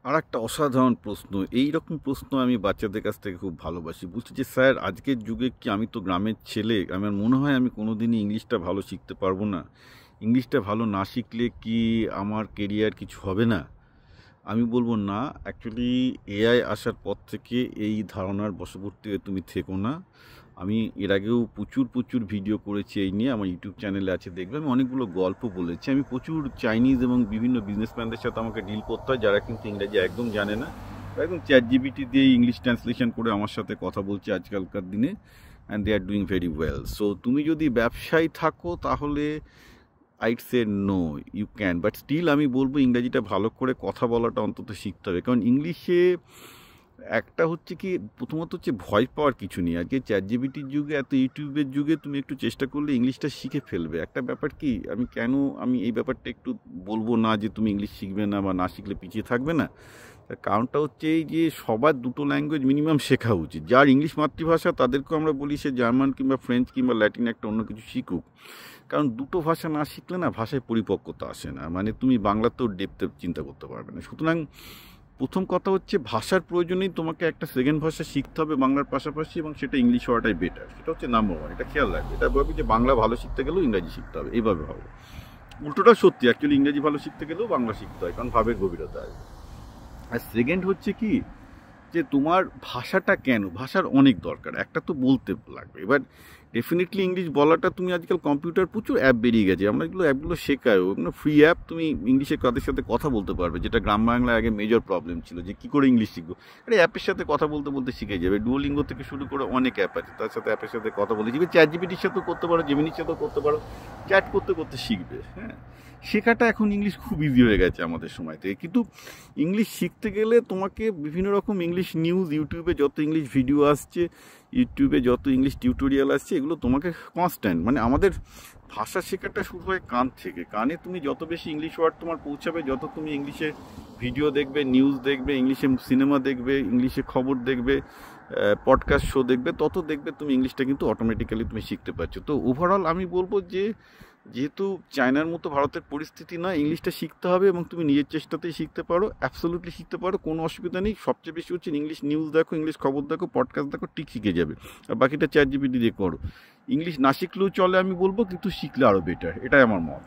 আর একটা অসাধারণ প্রশ্ন, এই রকম প্রশ্ন আমি বাচ্চাদের কাছ থেকে খুব ভালোবাসি। বলছি যে স্যার, আজকের যুগে কি আমি তো গ্রামের ছেলে, আমার মনে হয় আমি কোনোদিনই ইংলিশটা ভালো শিখতে পারবো না। ইংলিশটা ভালো না শিখলে কি আমার কেরিয়ার কিছু হবে না? আমি বলবো না। অ্যাকচুয়ালি এআই আসার পর থেকে এই ধারণার বশবর্তী হয়ে তুমি থেকো না। আমি এর আগেও প্রচুর প্রচুর ভিডিও করেছি এই নিয়ে, আমার ইউটিউব চ্যানেলে আছে, দেখবে আমি অনেকগুলো গল্প বলেছি। আমি প্রচুর চাইনিজ এবং বিভিন্ন বিজনেসম্যানদের সাথে আমাকে ডিল করতে হয় যারা কিন্তু ইংরেজি একদম জানে না, একদম চ্যাট জিপিটি দিয়ে ইংলিশ ট্রান্সলেশন করে আমার সাথে কথা বলছে আজকালকার দিনে, and they are doing very well. So তুমি যদি ব্যবসায়ী থাকো তাহলে I'd say no, you can, but still আমি বলবো ইংরাজিটা ভালো করে কথা বলাটা অন্তত শিখতে হবে। কারণ ইংলিশে একটা হচ্ছে কি, প্রথমত হচ্ছে ভয় পাওয়ার কিছু নেই। আজকে চ্যাট জিপিটির যুগে, এত ইউটিউবের যুগে তুমি একটু চেষ্টা করলে ইংলিশটা শিখে ফেলবে। একটা ব্যাপার কি, আমি এই ব্যাপারটা একটু বলবো না যে তুমি ইংলিশ শিখবে না বা না শিখলে পিছিয়ে থাকবে না। তার কারণটা হচ্ছে এই যে সবার দুটো ল্যাঙ্গুয়েজ মিনিমাম শেখা উচিত। যার ইংলিশ মাতৃভাষা তাদেরকেও আমরা বলি সে জার্মান কিংবা ফ্রেঞ্চ কিংবা ল্যাটিন একটা অন্য কিছু শিখুক। কারণ দুটো ভাষা না শিখলে না ভাষায় পরিপক্কতা আসে না, মানে তুমি বাংলাতেও ডেপথে চিন্তা করতে পারবে না। সুতরাং প্রথম কথা হচ্ছে ভাষার প্রয়োজনেই তোমাকে একটা সেকেন্ড ভাষা শিখতে হবে বাংলার পাশাপাশি, এবং সেটা ইংলিশ হওয়াটাই বেটার। সেটা হচ্ছে নাম্বার ওয়ান, এটা খেয়াল রাখবে। এটা ভাবি যে বাংলা ভালো শিখতে গেলেও ইংরাজি শিখতে হবে, এইভাবে ভাবো। উল্টোটা সত্যি, অ্যাকচুয়ালি ইংরেজি ভালো শিখতে গেলেও বাংলা শিখতে হয়, কারণ ভাবের গভীরতা আছে। আর সেকেন্ড হচ্ছে কি, যে তোমার ভাষাটা কেন, ভাষার অনেক দরকার, একটা তো বলতে লাগবে। এবার ডেফিনেটলি ইংলিশ বলাটা, তুমি আজকাল কম্পিউটার প্রচুর অ্যাপ বেরিয়ে গেছে, আমরা এগুলো অ্যাপগুলো শেখায়, ওগুলো ফ্রি অ্যাপ, তুমি ইংলিশে কাদের সাথে কথা বলতে পারবে, যেটা গ্রাম বাংলায় আগে মেজর প্রবলেম ছিল যে কী করে ইংলিশ শিখবো। আরে অ্যাপের সাথে কথা বলতে বলতে শিখে যাবে। ডুয়োলিঙ্গো থেকে শুরু করে অনেক অ্যাপ আছে, তার সাথে অ্যাপের সাথে কথা বলতে শিখবে। চ্যাট জিপিটির সাথেও করতে পারো, জেমিনির সাথেও করতে পারো, চ্যাট করতে করতে শিখবে। হ্যাঁ, শেখাটা এখন ইংলিশ খুব ইজি হয়ে গেছে আমাদের সময় থেকে। কিন্তু ইংলিশ শিখতে গেলে তোমাকে বিভিন্ন রকম ইংলিশ নিউজ, ইউটিউবে যত ইংলিশ ভিডিও আসছে, ইউটিউবে যত ইংলিশ টিউটোরিয়াল আসছে, এগুলো তোমাকে কনস্ট্যান্ট, মানে আমাদের ভাষা শেখাটা শুরু হয় কান থেকে। কানে তুমি যত বেশি ইংলিশ ওয়ার্ড তোমার পৌঁছাবে, যত তুমি ইংলিশে ভিডিও দেখবে, নিউজ দেখবে, ইংলিশে সিনেমা দেখবে, ইংলিশে খবর দেখবে, পডকাস্ট শো দেখবে, তত দেখবে তুমি ইংলিশটা কিন্তু অটোমেটিক্যালি তুমি শিখতে পারছো। তো ওভারঅল আমি বলবো যে যেহেতু চায়নার মতো ভারতের পরিস্থিতি না, ইংলিশটা শিখতে হবে, এবং তুমি নিজের চেষ্টাতেই শিখতে পারো, অ্যাবসলিউটলি শিখতে পারো, কোনো অসুবিধা নেই। সবচেয়ে বেশি হচ্ছে ইংলিশ নিউজ দেখো, ইংলিশ খবর দেখো, পডকাস্ট দেখো, ঠিক শিখে যাবে। আর বাকিটা চ্যাট জিপিটি দিয়ে করো। ইংলিশ না শিখলেও চলে আমি বলবো, কিন্তু শিখলে আরও বেটার, এটাই আমার মত।